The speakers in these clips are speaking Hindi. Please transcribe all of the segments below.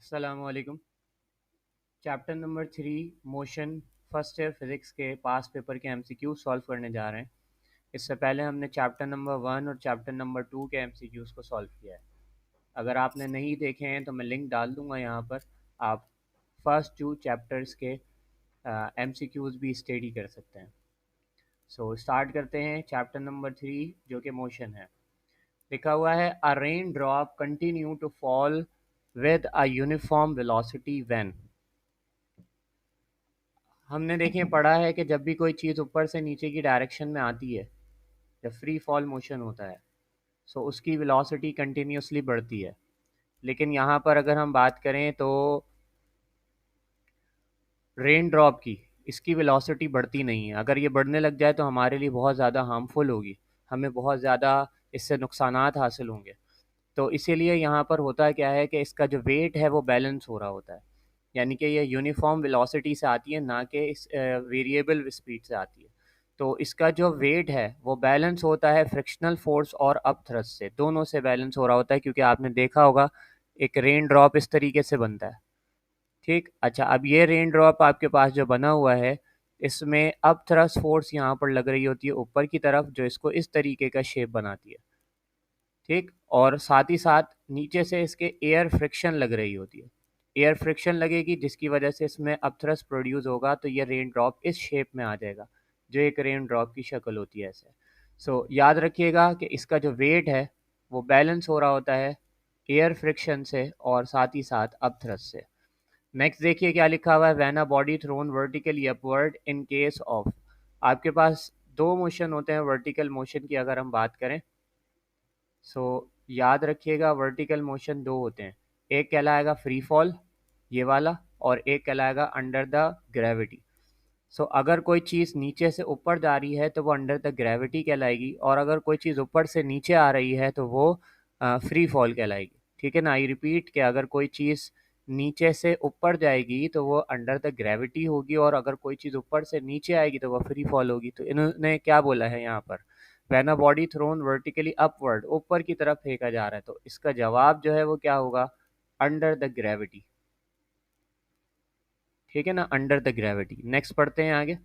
अस्सलामुअलैकुम। Chapter number 3 motion first year physics के पास पेपर के एमसीक्यू सॉल्व करने जा रहे हैं। इससे पहले हमने चैप्टर नंबर 1 और चैप्टर नंबर 2 के एमसीक्यूज़ को सॉल्व किया है। अगर आपने नहीं देखे हैं तो मैं लिंक डाल दूंगा यहाँ पर। आप फर्स्ट 2 चैप्टर्स के एमसीक्यूज़ भी स्टडी कर सकते हैं। सो स्टार्ट करते हैं चैप्टर नंबर 3 जो कि मोशन है। लिखा हुआ है a raindrop continue to fall with a uniform velocity when. हमने देखें पढ़ा है कि जब भी कोई चीज़ ऊपर से नीचे की डायरेक्शन में आती है, जब फ्री फॉल मोशन होता है, सो उसकी वेलोसिटी कंटिन्यूसली बढ़ती है। लेकिन यहाँ पर अगर हम बात करें तो रेन ड्रॉप की, इसकी वेलोसिटी बढ़ती नहीं है। अगर ये बढ़ने लग जाए तो हमारे लिए बहुत ज़्यादा हार्मफुल होगी, हमें बहुत ज़्यादा इससे नुकसानात हासिल होंगे। तो इसीलिए यहाँ पर होता क्या है कि इसका जो वेट है वो बैलेंस हो रहा होता है, यानी कि ये यूनिफॉर्म वेलोसिटी से आती है, ना कि इस वेरिएबल स्पीड से आती है। तो इसका जो वेट है वो बैलेंस होता है फ्रिक्शनल फोर्स और अप थ्रस्ट से, दोनों से बैलेंस हो रहा होता है। क्योंकि आपने देखा होगा एक रेन ड्रॉप इस तरीके से बनता है, ठीक। अच्छा, अब ये रेन ड्रॉप आपके पास जो बना हुआ है, इसमें अप थ्रस्ट फोर्स यहाँ पर लग रही होती है ऊपर की तरफ, जो इसको इस तरीके का शेप बनाती है, ठीक। और साथ ही साथ नीचे से इसके एयर फ्रिक्शन लग रही होती है, एयर फ्रिक्शन लगेगी जिसकी वजह से इसमें अपथ्रस्ट प्रोड्यूस होगा, तो ये रेन ड्रॉप इस शेप में आ जाएगा, जो एक रेन ड्रॉप की शक्ल होती है ऐसे। सो याद रखिएगा कि इसका जो वेट है वो बैलेंस हो रहा होता है एयर फ्रिक्शन से और साथ ही साथ अपथ्रस्ट से। नेक्स्ट देखिए क्या लिखा हुआ है, when a body thrown vertically upward in case of. आपके पास दो मोशन होते हैं वर्टिकल मोशन की अगर हम बात करें। सो याद रखिएगा वर्टिकल मोशन दो होते हैं, एक कहलाएगा फ्री फॉल ये वाला, और एक कहलाएगा अंडर द ग्रेविटी। सो अगर कोई चीज़ नीचे से ऊपर जा रही है तो वो अंडर द ग्रेविटी कहलाएगी, और अगर कोई चीज़ ऊपर से नीचे आ रही है तो वो फ्री फॉल कहलाएगी। ठीक है ना, आई रिपीट कि अगर कोई चीज़ नीचे से ऊपर जाएगी तो वो अंडर द ग्रेविटी होगी, और अगर कोई चीज़ ऊपर से नीचे आएगी तो वो फ्री फॉल होगी। तो इन्होंने क्या बोला है यहाँ पर, when a body thrown vertically upward, ऊपर की तरफ फेंका जा रहा है, तो इसका जवाब जो है वो क्या होगा, अंडर द ग्रेविटी। ठीक है ना, अंडर द ग्रेविटी। नेक्स्ट पढ़ते हैं आगे।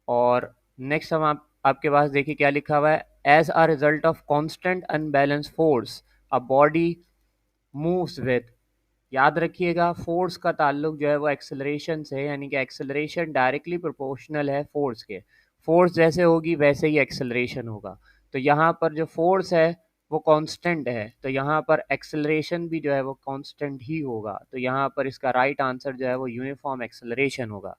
और नेक्स्ट हम आपके पास देखिए क्या लिखा हुआ है, as a result of constant unbalance force a body moves with. याद रखिएगा फोर्स का ताल्लुक जो है वो एक्सेलरेशन से है, यानी कि एक्सेलरेशन डायरेक्टली प्रोपोर्शनल है फोर्स के। फोर्स जैसे होगी वैसे ही एक्सेलरेशन होगा। तो यहाँ पर जो फोर्स है वो कांस्टेंट है, तो यहाँ पर एक्सेलरेशन भी जो है वो कांस्टेंट ही होगा। तो यहाँ पर इसका राइट आंसर जो है वो यूनिफॉर्म एक्सेलरेशन होगा।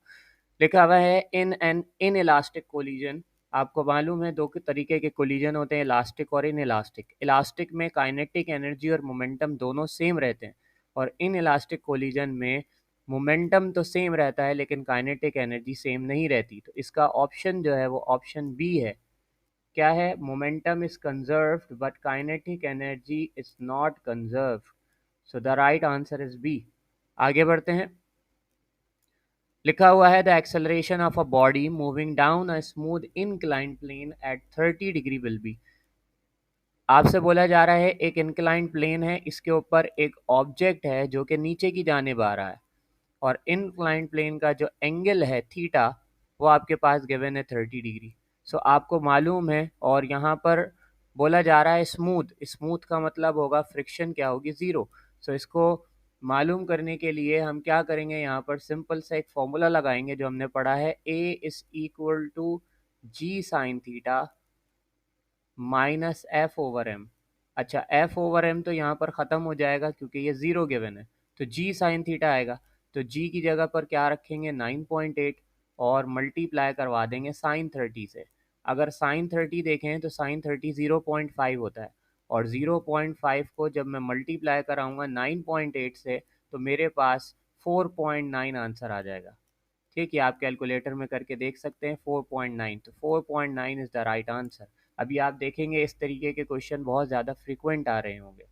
लिखा हुआ है in an in elastic collision. आपको मालूम है दो के तरीके के कोलिजन होते हैं, इलास्टिक और इन इलास्टिक। इलास्टिक में काइनेटिक एनर्जी और मोमेंटम दोनों सेम रहते हैं, और इन इलास्टिक कोलिजन में मोमेंटम तो सेम रहता है लेकिन काइनेटिक एनर्जी सेम नहीं रहती। तो इसका ऑप्शन जो है वो ऑप्शन बी है। क्या है, momentum is conserved but kinetic energy is not conserved. So the right answer is B. आगे बढ़ते हैं। लिखा हुआ है the acceleration of a body moving down a smooth inclined plane at 30 degree will be. आपसे बोला जा रहा है एक इंक्लाइंड प्लेन है, इसके ऊपर एक ऑब्जेक्ट है जो कि नीचे की जानिब आ रहा है, और इंक्लाइंड प्लेन का जो एंगल है थीटा वो आपके पास गिवन है 30 डिग्री। सो आपको मालूम है, और यहाँ पर बोला जा रहा है स्मूथ, स्मूथ का मतलब होगा फ्रिक्शन क्या होगी, ज़ीरो। सो इसको मालूम करने के लिए हम क्या करेंगे, यहाँ पर सिंपल सा एक फॉर्मूला लगाएंगे जो हमने पढ़ा है, A is equal to G sine theta minus F over M. अच्छा, एफ ओवर एम तो यहाँ पर ख़त्म हो जाएगा क्योंकि ये ज़ीरो गिवन है, तो जी साइन थीटा आएगा। तो जी की जगह पर क्या रखेंगे, 9.8, और मल्टीप्लाई करवा देंगे साइन 30 से। अगर साइन 30 देखें तो साइन 30 0.5 होता है, और 0.5 को जब मैं मल्टीप्लाई कराऊंगा 9.8 से तो मेरे पास 4.9 आंसर आ जाएगा। ठीक है, आप कैलकुलेटर में करके देख सकते हैं 4.9, तो 4.9 इज़ द राइट आंसर। अभी आप देखेंगे इस तरीके के क्वेश्चन बहुत ज़्यादा फ्रीक्वेंट आ रहे होंगे।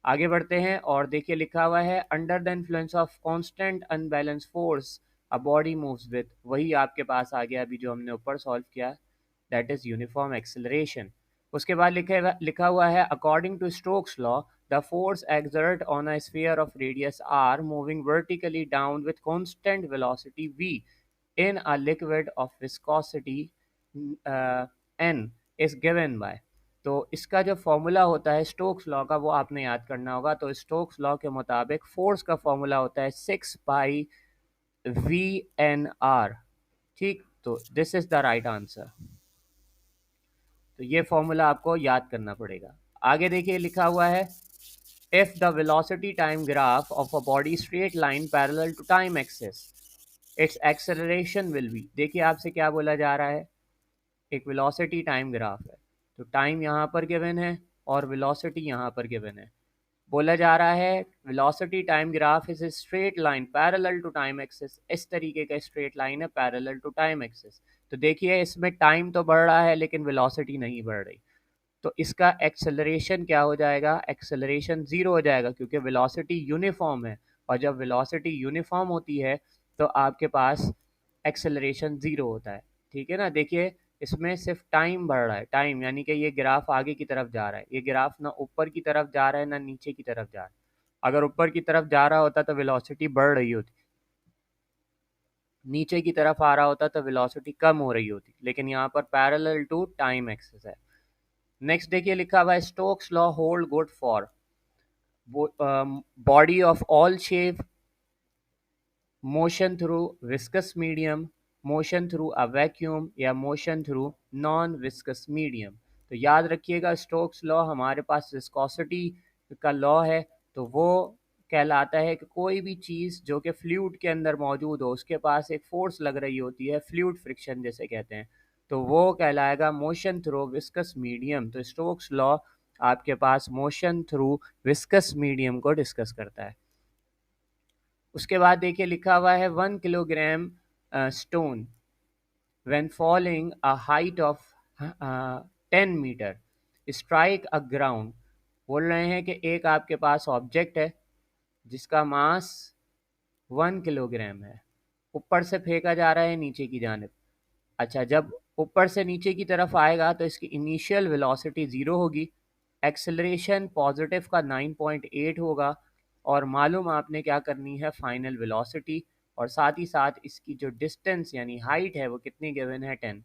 आगे बढ़ते हैं और देखिए लिखा हुआ है under the influence of constant unbalance force a body moves with. वही आपके पास आ गया अभी जो हमने ऊपर सॉल्व किया, दैट इज़ यूनिफॉर्म एक्सेलरेशन। उसके बाद लिखा हुआ है according to Stokes law the force exert on a sphere of radius r moving vertically down with constant velocity v in a liquid of viscosity n is given by। तो इसका जो फॉर्मूला होता है स्टोक्स लॉ का वो आपने याद करना होगा। तो स्टोक्स लॉ के मुताबिक फोर्स का फॉर्मूला होता है 6 पाई VNR। ठीक, तो this is the right answer. तो ये फॉर्मूला आपको याद करना पड़ेगा। आगे देखिए लिखा हुआ है if the velocity time graph of a body straight line parallel to time axis its acceleration will be. देखिए आपसे क्या बोला जा रहा है, एक वेलोसिटी टाइम ग्राफ है, तो टाइम यहाँ पर गिवन है और वेलोसिटी यहाँ पर गिवन है। बोला जा रहा है velocity time graph is a straight line parallel to time axis. इस तरीके का स्ट्रेट लाइन है पैरेलल टू टाइम एक्सिस। तो देखिए इसमें टाइम तो बढ़ रहा है लेकिन वेलोसिटी नहीं बढ़ रही। तो इसका एक्सेलरेशन क्या हो जाएगा, एक्सेलरेशन ज़ीरो हो जाएगा क्योंकि वेलोसिटी यूनिफॉर्म है। और जब वेलोसिटी यूनिफॉर्म होती है तो आपके पास एक्सेलरेशन ज़ीरो होता है। ठीक है ना। देखिए इसमें सिर्फ टाइम बढ़ रहा है, टाइम यानी कि ये ग्राफ आगे की तरफ जा रहा है। ये ग्राफ ना ऊपर की तरफ जा रहा है ना नीचे की तरफ जा रहा है। अगर ऊपर की तरफ जा रहा होता तो वेलोसिटी बढ़ रही होती, नीचे की तरफ आ रहा होता तो वेलोसिटी कम हो रही होती, लेकिन यहाँ पर पैरेलल टू टाइम एक्सिस है। नेक्स्ट देखिए लिखा हुआ है Stokes law hold good for body of all shape, motion through viscous medium, motion through a vacuum या motion through non viscous medium. तो याद रखिएगा स्टोक्स लॉ हमारे पास विस्कोसिटी का लॉ है। तो वो कहलाता है कि कोई भी चीज़ जो कि फ्लूइड के अंदर मौजूद हो उसके पास एक फोर्स लग रही होती है, फ्लूइड फ्रिक्शन जैसे कहते हैं, तो वो कहलाएगा मोशन थ्रू विस्कस मीडियम। तो स्टोक्स लॉ आपके पास मोशन थ्रू विस्कस मीडियम को डिस्कस करता है। उसके बाद देखिए लिखा हुआ है 1 kilogram stone when falling a height of 10 metre strike a ground. बोल रहे हैं कि एक आपके पास ऑब्जेक्ट है जिसका मास 1 किलोग्राम है, ऊपर से फेंका जा रहा है नीचे की जानिब। अच्छा, जब ऊपर से नीचे की तरफ आएगा तो इसकी इनिशियल वेलोसिटी ज़ीरो होगी, एक्सेलरेशन पॉजिटिव का 9.8 होगा और मालूम आपने क्या करनी है फाइनल वेलोसिटी, और साथ ही साथ इसकी जो डिस्टेंस यानी हाइट है वो कितनी गिवन है 10।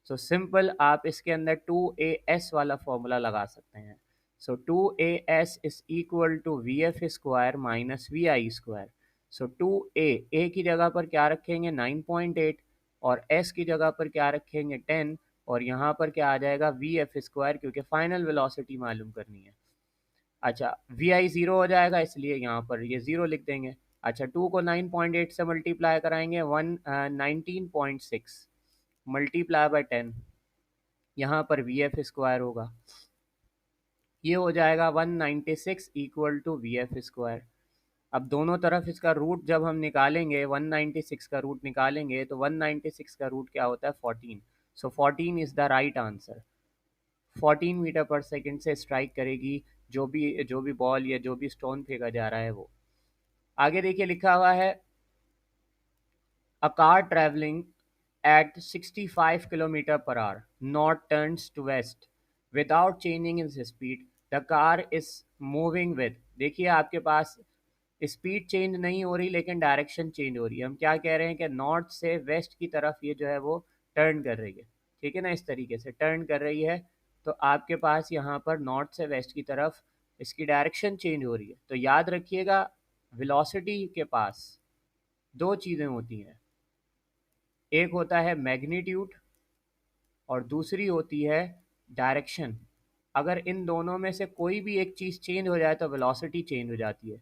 सो सिंपल आप इसके अंदर 2as वाला फॉर्मूला लगा सकते हैं। So 2as is equal to vf square minus vi square. So 2a की जगह पर क्या रखेंगे 9.8 और s की जगह पर क्या रखेंगे 10 और यहाँ पर क्या आ जाएगा vf स्क्वायर क्योंकि फाइनल वेलोसिटी मालूम करनी है। अच्छा, vi ज़ीरो हो जाएगा इसलिए यहाँ पर ये ज़ीरो लिख देंगे। अच्छा, 2 को 9.8 से मल्टीप्लाई कराएंगे 19.6 मल्टीप्लाई बाय 10, यहाँ पर vf स्क्वायर होगा, ये हो जाएगा 196 इक्वल टू vf स्क्वायर। अब दोनों तरफ इसका रूट जब हम निकालेंगे 196 का रूट निकालेंगे तो 196 का रूट क्या होता है 14। So 14 is the right answer. 14 metre पर सेकंड से स्ट्राइक करेगी जो भी बॉल या जो भी स्टोन फेंका जा रहा है वो। आगे देखिए लिखा हुआ है a car travelling at 65 kilometer per hour north turns to west without changing its speed the car is moving with। देखिए आपके पास स्पीड चेंज नहीं हो रही लेकिन डायरेक्शन चेंज हो रही है। हम क्या कह रहे हैं कि नॉर्थ से वेस्ट की तरफ ये जो है वो टर्न कर रही है। ठीक है ना, इस तरीके से टर्न कर रही है। तो आपके पास यहाँ पर नॉर्थ से वेस्ट की तरफ इसकी डायरेक्शन चेंज हो रही है। तो याद रखिएगा वेलोसिटी के पास दो चीज़ें होती हैं, एक होता है मैग्नीट्यूड और दूसरी होती है डायरेक्शन। अगर इन दोनों में से कोई भी एक चीज़ चेंज हो जाए तो वेलोसिटी चेंज हो जाती है।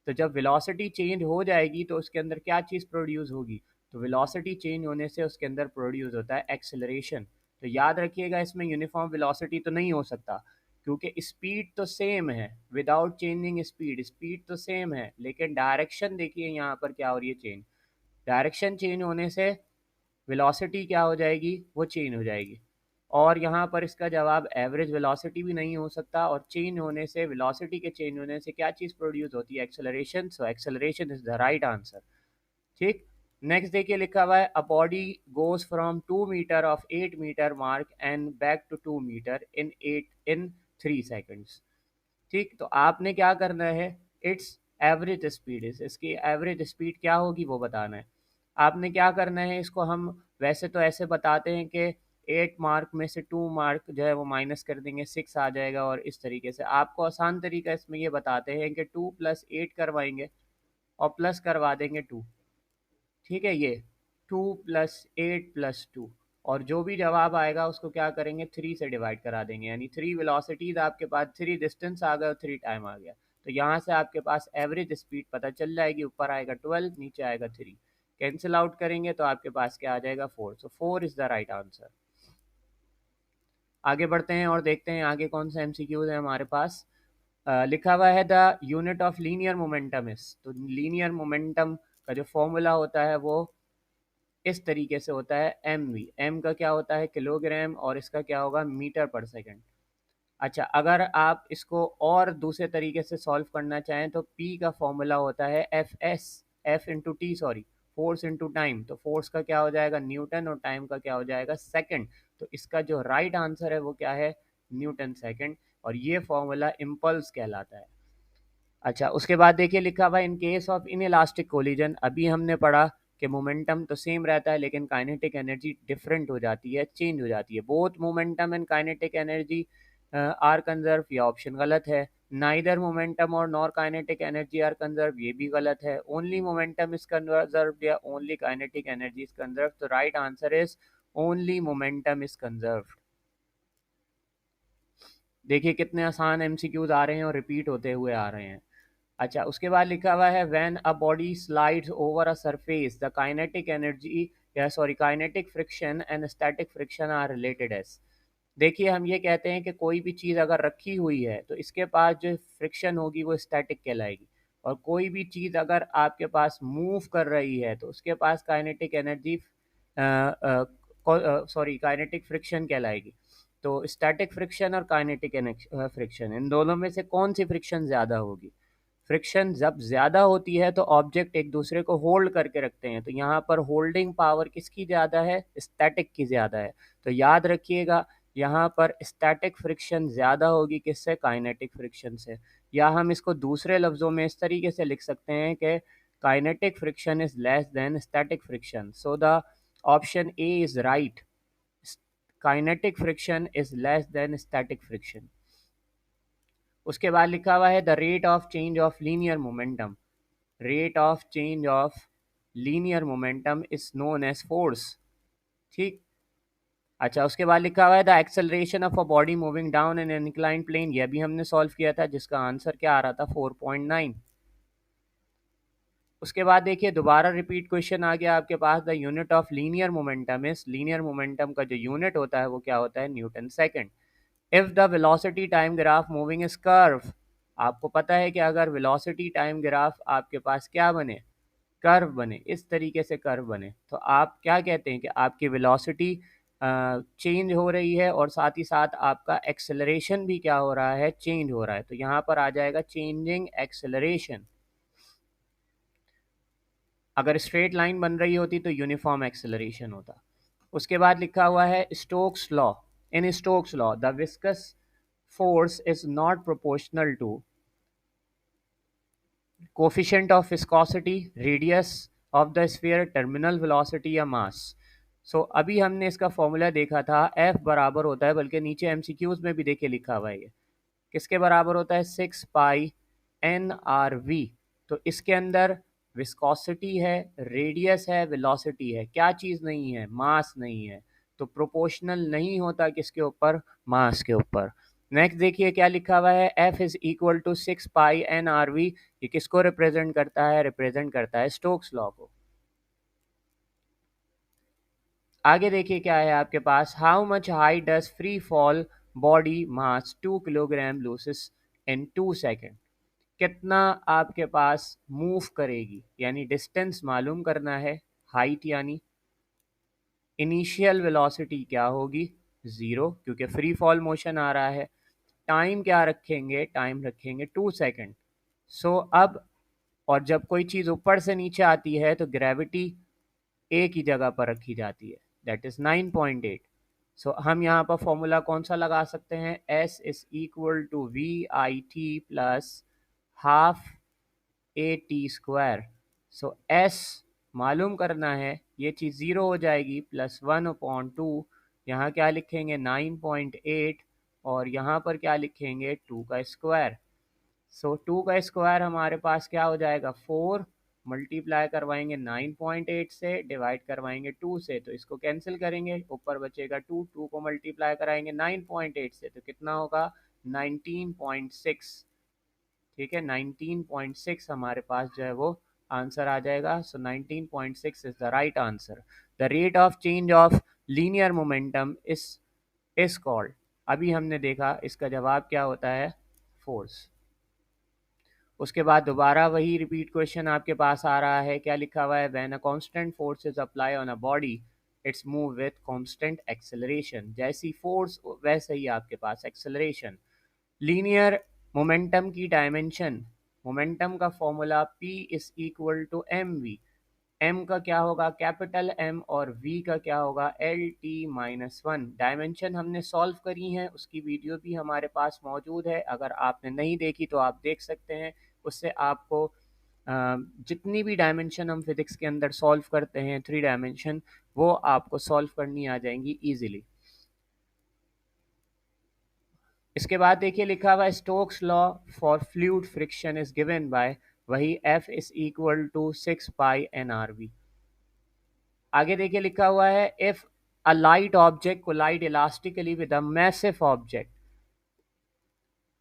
तो जब वेलोसिटी चेंज हो जाएगी तो उसके अंदर क्या चीज़ प्रोड्यूस होगी, तो वेलोसिटी चेंज होने से उसके अंदर प्रोड्यूस होता है एक्सेलरेशन। तो याद रखिएगा इसमें यूनिफॉर्म वेलोसिटी तो नहीं हो सकता क्योंकि स्पीड तो सेम है, विदाउट चेंजिंग स्पीड स्पीड तो सेम है, लेकिन डायरेक्शन देखिए यहाँ पर क्या हो रही है चेंज। डायरेक्शन चेंज होने से वेलोसिटी क्या हो जाएगी, वो चेंज हो जाएगी। और यहाँ पर इसका जवाब एवरेज वेलोसिटी भी नहीं हो सकता, और चेंज होने से वेलोसिटी के चेंज होने से क्या चीज़ प्रोड्यूस होती है acceleration. So acceleration is the right answer. ठीक, नेक्स्ट देखिए लिखा हुआ है a body goes from 2 metre of 8 metre mark and back to 2 metre in 3 seconds. ठीक, तो आपने क्या करना है, इट्स एवरेज स्पीड इज, इसकी एवरेज स्पीड क्या होगी वो बताना है। आपने क्या करना है, इसको हम वैसे तो ऐसे बताते हैं कि 8 मार्क में से 2 मार्क जो है वो माइनस कर देंगे, 6 आ जाएगा, और इस तरीके से आपको आसान तरीका इसमें ये बताते हैं कि 2+8 करवाएंगे और प्लस करवा देंगे 2। ठीक है, ये 2+8+2, और जो भी जवाब आएगा उसको क्या करेंगे, 3 से डिवाइड करा देंगे, यानी 3 वेलोसिटीज आपके पास, 3 डिस्टेंस आ गए और 3 टाइम आ गया। तो यहाँ से आपके पास एवरेज स्पीड पता चल जाएगी, ऊपर आएगा 12, नीचे आएगा 3, कैंसिल आउट करेंगे तो आपके पास क्या आ जाएगा, 4। सो 4 इज द राइट आंसर। आगे बढ़ते हैं और देखते हैं आगे कौन सा एमसीक्यूज है हमारे पास। लिखा हुआ है the unit of linear momentum is, तो लीनियर मोमेंटम का जो फॉर्मूला होता है वो इस तरीके से होता है, एम वी, एम का क्या होता है किलोग्राम, और इसका क्या होगा मीटर पर सेकंड। अच्छा, अगर आप इसको और दूसरे तरीके से सॉल्व करना चाहें तो पी का फॉर्मूला होता है F S, F into T sorry, force into time, तो फोर्स का क्या हो जाएगा न्यूटन और टाइम का क्या हो जाएगा सेकंड। तो इसका जो राइट आंसर है वो क्या है, न्यूटन सेकंड, और ये फॉर्मूला इम्पल्स कहलाता है। अच्छा, उसके बाद देखिए लिखा हुआ in case of in elastic collision, अभी हमने पढ़ा कि मोमेंटम तो सेम रहता है लेकिन काइनेटिक एनर्जी डिफरेंट हो जाती है, चेंज हो जाती है। Both momentum and kinetic energy are conserve, ये ऑप्शन गलत है। नाइदर मोमेंटम और nor kinetic energy are conserve, ये भी गलत है। ओनली मोमेंटम इज कंजर्व या only kinetic energy is conserve, तो right answer is only momentum is conserve. देखिए कितने आसान एमसीक्यूज आ रहे हैं और रिपीट होते हुए आ रहे हैं। अच्छा, उसके बाद लिखा हुआ है when a body slides over a surface the kinetic energy, या sorry kinetic friction and static friction are related as. देखिए हम ये कहते हैं कि कोई भी चीज़ अगर रखी हुई है तो इसके पास जो फ्रिक्शन होगी वो स्टैटिक कहलाएगी, और कोई भी चीज़ अगर आपके पास मूव कर रही है तो उसके पास kinetic energy sorry kinetic friction कहलाएगी। तो स्टैटिक फ्रिक्शन और काइनेटिक फ्रिक्शन, इन दोनों में से कौन सी फ्रिक्शन ज़्यादा होगी। फ्रिक्शन जब ज़्यादा होती है तो ऑब्जेक्ट एक दूसरे को होल्ड करके रखते हैं, तो यहाँ पर होल्डिंग पावर किसकी ज़्यादा है, स्टैटिक की ज़्यादा है। तो याद रखिएगा यहाँ पर स्टैटिक फ्रिक्शन ज़्यादा होगी किससे, काइनेटिक फ्रिक्शन से। या हम इसको दूसरे लफ्ज़ों में इस तरीके से लिख सकते हैं कि kinetic friction is less than static friction, so the option A is right, kinetic friction is less than static friction. उसके बाद लिखा हुआ है the rate of change of linear momentum, rate of change of linear momentum is known as force. ठीक। अच्छा, उसके बाद लिखा हुआ है the acceleration of a body moving down an incline plane, यह भी हमने सॉल्व किया था जिसका आंसर क्या आ रहा था 4.9। उसके बाद देखिए दोबारा रिपीट क्वेश्चन आ गया आपके पास, the unit of linear momentum is, linear momentum का जो यूनिट होता है वो क्या होता है, newton second. If the velocity time graph moving is curve, आपको पता है कि अगर वेलोसिटी टाइम ग्राफ आपके पास क्या बने, कर्व बने, इस तरीके से कर्व बने, तो आप क्या कहते हैं कि आपकी वेलोसिटी चेंज हो रही है और साथ ही साथ आपका एक्सेलरेशन भी क्या हो रहा है, चेंज हो रहा है। तो यहाँ पर आ जाएगा चेंजिंग एक्सेलरेशन। अगर स्ट्रेट लाइन बन रही होती तो यूनिफॉर्म एक्सेलरेशन होता। उसके बाद लिखा हुआ है Stokes law, in Stokes law the viscous force is not proportional to coefficient of viscosity, radius of the sphere, terminal velocity या mass। सो अभी हमने इसका फॉर्मूला देखा था, F बराबर होता है, बल्कि नीचे एमसीक्यूज में भी देखिए लिखा हुआ है ये किसके बराबर होता है, 6π/NRV। तो इसके अंदर विस्कोसिटी है, रेडियस है, वेलोसिटी है, क्या चीज़ नहीं है, मास नहीं है। तो प्रोपोर्शनल नहीं होता किसके ऊपर, मास के ऊपर। नेक्स्ट देखिए क्या लिखा हुआ है, F is equal to 6π/NRV, ये किसको रिप्रेजेंट करता है, रिप्रेजेंट करता है स्टोक्स लॉ को। आगे देखिए क्या है आपके पास, how much high does free fall body mass 2 kilogram loses in 2 second, कितना आपके पास मूव करेगी, यानी डिस्टेंस मालूम करना है, हाइट यानी इनिशियल वेलोसिटी क्या होगी, ज़ीरो, क्योंकि फ्री फॉल मोशन आ रहा है। टाइम क्या रखेंगे, टाइम रखेंगे 2 सेकेंड। सो अब, और जब कोई चीज़ ऊपर से नीचे आती है तो ग्रेविटी ए की जगह पर रखी जाती है, दैट इज 9.8। सो हम यहाँ पर फॉर्मूला कौन सा लगा सकते हैं, s is equal to v i t plus half a t square. So s मालूम करना है, ये चीज़ ज़ीरो हो जाएगी, +1/2, यहाँ क्या लिखेंगे 9.8, और यहाँ पर क्या लिखेंगे 2 का स्क्वायर। सो 2 का स्क्वायर हमारे पास क्या हो जाएगा 4, मल्टीप्लाई करवाएंगे 9.8 से, डिवाइड करवाएंगे 2 से, तो इसको कैंसिल करेंगे, ऊपर बचेगा 2, 2 को मल्टीप्लाई कराएंगे 9.8 से, तो कितना होगा 19.6। ठीक है, 19.6 हमारे पास जो है वो आंसर आ जाएगा। सो 19.6 is the right answer. The rate of change of linear momentum is called, अभी हमने देखा इसका जवाब क्या होता है, फोर्स। उसके बाद दोबारा वही रिपीट क्वेश्चन आपके पास आ रहा है, क्या लिखा हुआ है, when a constant force is apply on a body its move with constant acceleration. जैसी फोर्स वैसे ही आपके पास एक्सेलरेशन। लीनियर मोमेंटम की डायमेंशन, मोमेंटम का formula P is equal to m v. M का क्या होगा कैपिटल एम, और वी का क्या होगा L t-1। डायमेंशन हमने सॉल्व करी हैं, उसकी वीडियो भी हमारे पास मौजूद है, अगर आपने नहीं देखी तो आप देख सकते हैं। उससे आपको जितनी भी डायमेंशन हम फिजिक्स के अंदर सॉल्व करते हैं 3 डायमेंशन, वो आपको सॉल्व करनी आ जाएंगी ईजिली। इसके बाद देखिए लिखा हुआ है Stokes law for fluid friction is given by, वही F is equal to 6π/nRV। आगे देखिए लिखा हुआ है if a light object collide elastically with a massive object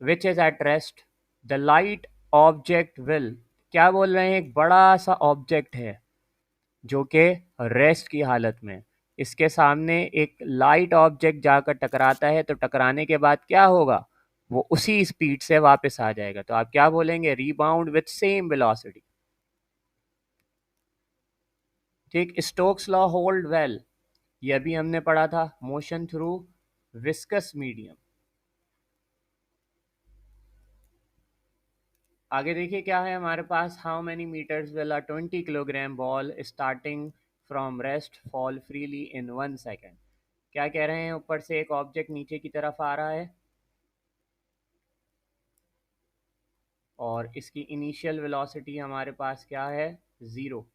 which is at rest, the light object will, क्या बोल रहे हैं, एक बड़ा सा ऑब्जेक्ट है जो कि रेस्ट की हालत में, इसके सामने एक लाइट ऑब्जेक्ट जाकर टकराता है, तो टकराने के बाद क्या होगा, वो उसी स्पीड से वापस आ जाएगा, तो आप क्या बोलेंगे, रीबाउंड विथ सेम वेलोसिटी। ठीक, स्टोक्स लॉ होल्ड वेल, ये अभी हमने पढ़ा था, मोशन थ्रू विस्कस मीडियम। आगे देखिए क्या है हमारे पास, how many metres will a 20 kilogram ball starting from rest fall freely in 1 second. क्या कह रहे हैं, ऊपर से एक ऑब्जेक्ट नीचे की तरफ आ रहा है और इसकी इनिशियल वेलोसिटी हमारे पास क्या है 0,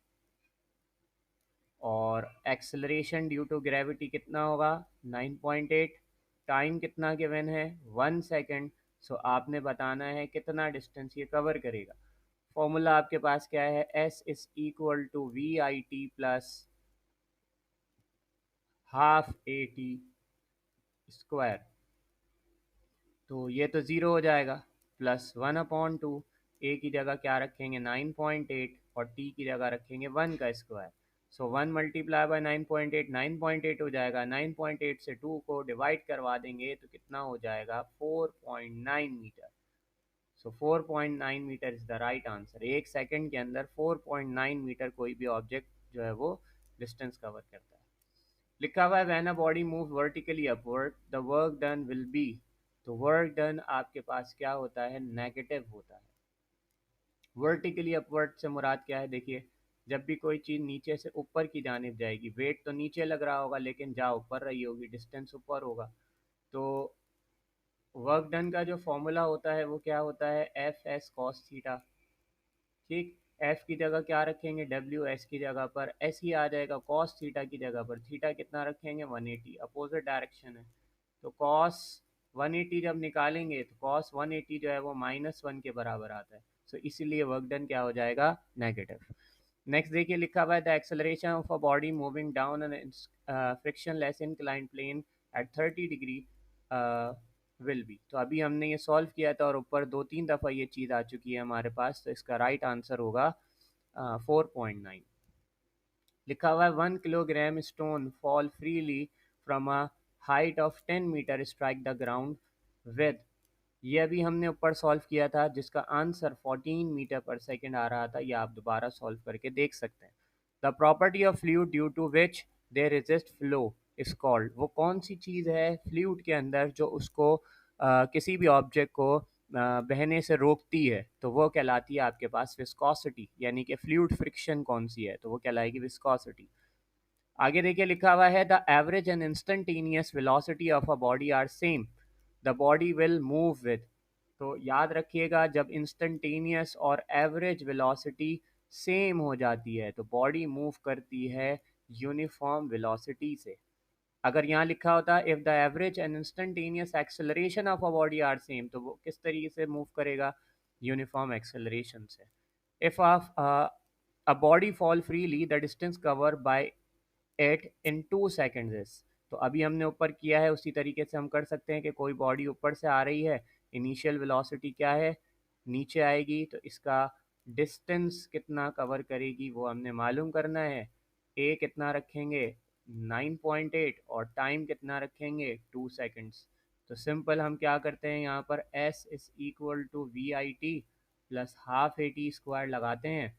और एक्सेलरेशन ड्यू टू ग्रेविटी कितना होगा 9.8, टाइम कितना गिवन है 1 सेकेंड। सो आपने बताना है कितना डिस्टेंस ये कवर करेगा। फॉर्मूला आपके पास क्या है, s is equal to v i t plus half a t square, तो ये तो ज़ीरो हो जाएगा, +1/2, ए की जगह क्या रखेंगे 9.8, और टी की जगह रखेंगे 1 का स्क्वायर। सो 1 मल्टीप्लाई बाय 9.8, 9.8 हो जाएगा, 9.8 से 2 को डिवाइड करवा देंगे तो कितना हो जाएगा 4.9 metre. So 4.9 metre is the right answer. 1 second के अंदर 4.9 मीटर कोई भी ऑब्जेक्ट जो है वो डिस्टेंस कवर करता है। लिखा हुआ है when a body move vertically upward the work done will be, तो वर्क डन आपके पास क्या होता है, नेगेटिव होता है। वर्टिकली अपवर्ड से मुराद क्या है, देखिए जब भी कोई चीज़ नीचे से ऊपर की जानिब जाएगी, वेट तो नीचे लग रहा होगा लेकिन जा ऊपर रही होगी, डिस्टेंस ऊपर होगा, तो वर्क डन का जो फॉर्मूला होता है वो क्या होता है, एफ एस कॉस थीटा। ठीक, एफ की जगह क्या रखेंगे डब्ल्यू, एस की जगह पर एस ही आ जाएगा, कॉस थीटा की जगह पर थीटा कितना रखेंगे 180, अपोजिट डायरेक्शन है, तो कॉस 180 जब निकालेंगे तो कॉस 180 जो है वो -1 के बराबर आता है, सो इसीलिए वर्क डन क्या हो जाएगा नेगेटिव। नेक्स्ट देखिए लिखा हुआ है the acceleration of a body moving down an frictionless inclined plane at 30 degree will be, तो अभी हमने ये सॉल्व किया था और ऊपर 2-3 दफ़ा ये चीज़ आ चुकी है हमारे पास, तो इसका राइट आंसर होगा 4.9। लिखा हुआ है 1 kilogram stone fall freely from a height of 10 metre strike the ground with, ये अभी हमने ऊपर सॉल्व किया था जिसका आंसर 14 मीटर पर सेकेंड आ रहा था, ये आप दोबारा सॉल्व करके देख सकते हैं। The property of fluid due to which they resist flow is called, वो कौन सी चीज़ है फ्लूइड के अंदर जो उसको किसी भी ऑब्जेक्ट को बहने से रोकती है, तो वो कहलाती है आपके पास विस्कोसिटी, यानी कि फ्लूइड फ्रिक्शन कौन सी है, तो वो कहलाएगी विस्कोसिटी। आगे देखिए लिखा हुआ है the average and instantaneous velocity of a body are same, the body will move with. तो याद रखिएगा जब इंस्टेंटेनियस और एवरेज वेलोसिटी सेम हो जाती है तो बॉडी मूव करती है यूनिफॉर्म वेलोसिटी से। अगर यहाँ लिखा होता if the average and instantaneous acceleration of a body are same, तो वो किस तरीके से मूव करेगा, यूनिफॉर्म एक्सेलरेशन से। If a body fall freely the distance covered by it in 2 seconds is। तो अभी हमने ऊपर किया है उसी तरीके से हम कर सकते हैं कि कोई बॉडी ऊपर से आ रही है, इनिशियल वेलोसिटी क्या है, नीचे आएगी, तो इसका डिस्टेंस कितना कवर करेगी वो हमने मालूम करना है। ए कितना रखेंगे 9.8 और टाइम कितना रखेंगे 2 सेकेंड्स। तो सिंपल हम क्या करते हैं यहाँ पर s is equal to v i t plus half a t square लगाते हैं।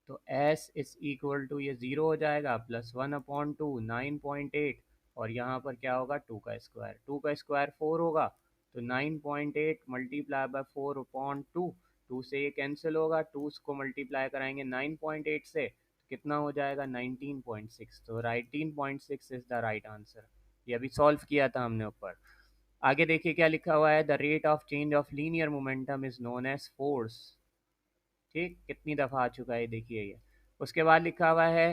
तो s इज इक्वल टू ये ज़ीरो हो जाएगा प्लस 1/2 9.8, और यहाँ पर क्या होगा 2 का स्क्वायर 4 होगा, तो 9.8 मल्टीप्लाई बाय 4/2, 2 से ये कैंसिल होगा, 2 को मल्टीप्लाई कराएंगे 9.8 से तो कितना हो जाएगा 19.6। तो 19.6 इज़ द राइट आंसर। ये अभी सॉल्व किया था हमने ऊपर। आगे देखिए क्या लिखा हुआ है the rate of change of linear momentum is known as force. ठीक, कितनी दफ़ा आ चुका है देखिए ये। उसके बाद लिखा हुआ है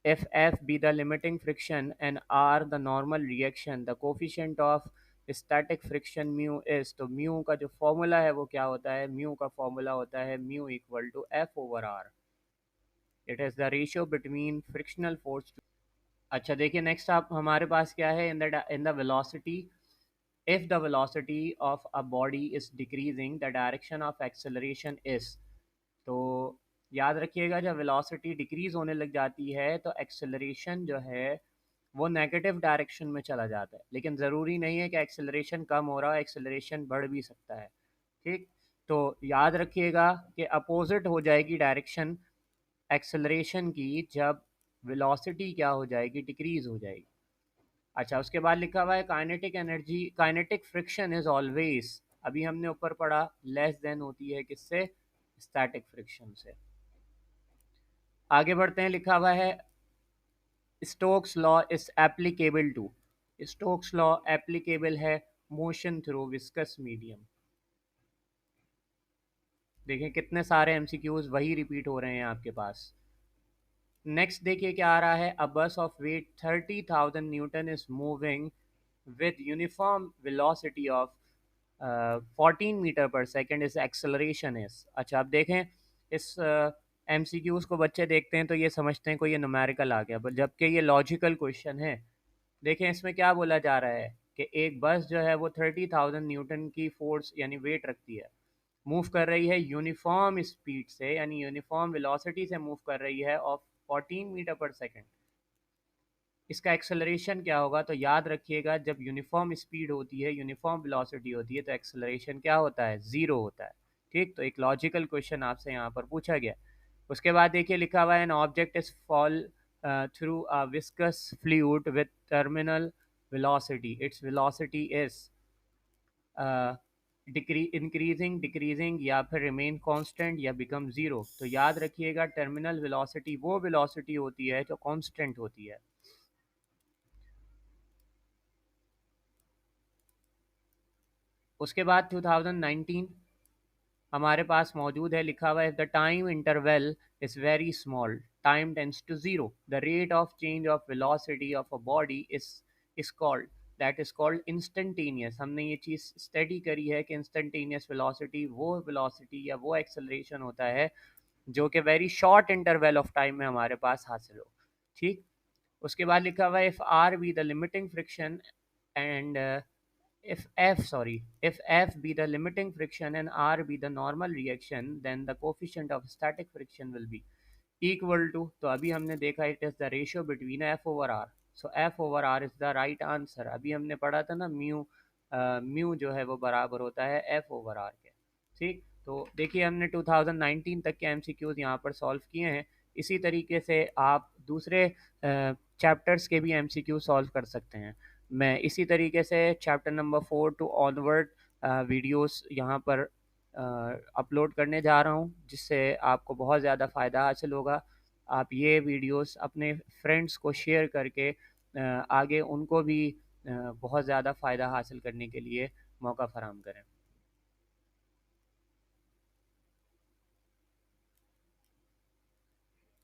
if f be the limiting friction and r the normal reaction the coefficient of static friction mu is. तो म्यू का जो फॉर्मूला है वो क्या होता है, म्यू का फॉर्मूला होता है mu equal to f over r. It is the ratio between frictional force. अच्छा देखिए नेक्स्ट आप हमारे पास क्या है in the velocity, if the velocity of a body is decreasing the direction of acceleration is। तो याद रखिएगा जब वेलोसिटी डिक्रीज होने लग जाती है तो एक्सेलरेशन जो है वो नेगेटिव डायरेक्शन में चला जाता है, लेकिन ज़रूरी नहीं है कि एक्सेलरेशन कम हो रहा है, एक्सेलरेशन बढ़ भी सकता है। ठीक, तो याद रखिएगा कि अपोजिट हो जाएगी डायरेक्शन एक्सेलरेशन की जब वेलोसिटी क्या हो जाएगी, डिक्रीज हो जाएगी। अच्छा उसके बाद लिखा हुआ है kinetic energy, kinetic friction is always, अभी हमने ऊपर पढ़ा लेस देन होती है किससे, स्टैटिक फ्रिक्शन से। आगे बढ़ते हैं, लिखा हुआ है Stokes law is applicable to. Stokes law applicable है मोशन थ्रू विस्कस मीडियम। देखें कितने सारे एमसीक्यूज वही रिपीट हो रहे हैं आपके पास। नेक्स्ट देखिए क्या आ रहा है a bus of weight 30,000 newton is moving with uniform velocity of 14 metre पर सेकेंड इस एक्सेलरेशन इज। अच्छा आप देखें इस एम सी क्यूज़ को बच्चे देखते हैं तो ये समझते हैं कोई ये नुमेरिकल आ गया, जबकि ये लॉजिकल क्वेश्चन है। देखें इसमें क्या बोला जा रहा है कि एक बस जो है वो 30,000 न्यूटन की फोर्स यानी वेट रखती है, मूव कर रही है यूनिफॉर्म स्पीड से यानी यूनिफॉर्म वेलोसिटी से मूव कर रही है ऑफ 14 मीटर पर सेकेंड। इसका एक्सेलरेशन क्या होगा, तो याद रखिएगा जब यूनिफॉर्म स्पीड होती है, यूनिफॉर्म वेलोसिटी होती है, तो एक्सेलरेशन क्या होता है, ज़ीरो होता है। ठीक, तो एक लॉजिकल क्वेश्चन आपसे यहाँ पर पूछा गया। उसके बाद देखिए लिखा हुआ है an object is fall through a viscous fluid with terminal velocity, its velocity is increasing decreasing या फिर रिमेन कांस्टेंट या बिकम ज़ीरो। तो याद रखिएगा टर्मिनल वेलोसिटी वो वेलोसिटी होती है जो कांस्टेंट होती है। उसके बाद 2019 हमारे पास मौजूद है, लिखा हुआ है the time interval is very small, time tends to zero, the rate of change of velocity of a body is called, that is called instantaneous. हमने ये चीज़ स्टडी करी है कि इंस्टेंटेनियस वेलोसिटी या वो एक्सेलरेशन होता है जो कि very short interval of time में हमारे पास हासिल हो। ठीक, उसके बाद लिखा हुआ है if R B the limiting friction and if F be the limiting friction and R be the normal reaction, then the coefficient of static friction will be equal to, तो अभी हमने देखा it is the ratio between F over R, so F over R is the right answer। अभी हमने पढ़ा था ना म्यू जो है वो बराबर होता है F over R के। ठीक, तो देखिए हमने 2019 तक के एमसीक्यूज यहाँ पर सॉल्व किए हैं। इसी तरीके से आप दूसरे चैप्टर्स के भी एमसीक्यू सॉल्व कर सकते हैं। मैं इसी तरीके से chapter number 4 to onward videos यहाँ पर अपलोड करने जा रहा हूँ, जिससे आपको बहुत ज़्यादा फ़ायदा हासिल होगा। आप ये वीडियोस अपने फ्रेंड्स को शेयर करके आगे उनको भी बहुत ज़्यादा फ़ायदा हासिल करने के लिए मौका फ़राहम करें।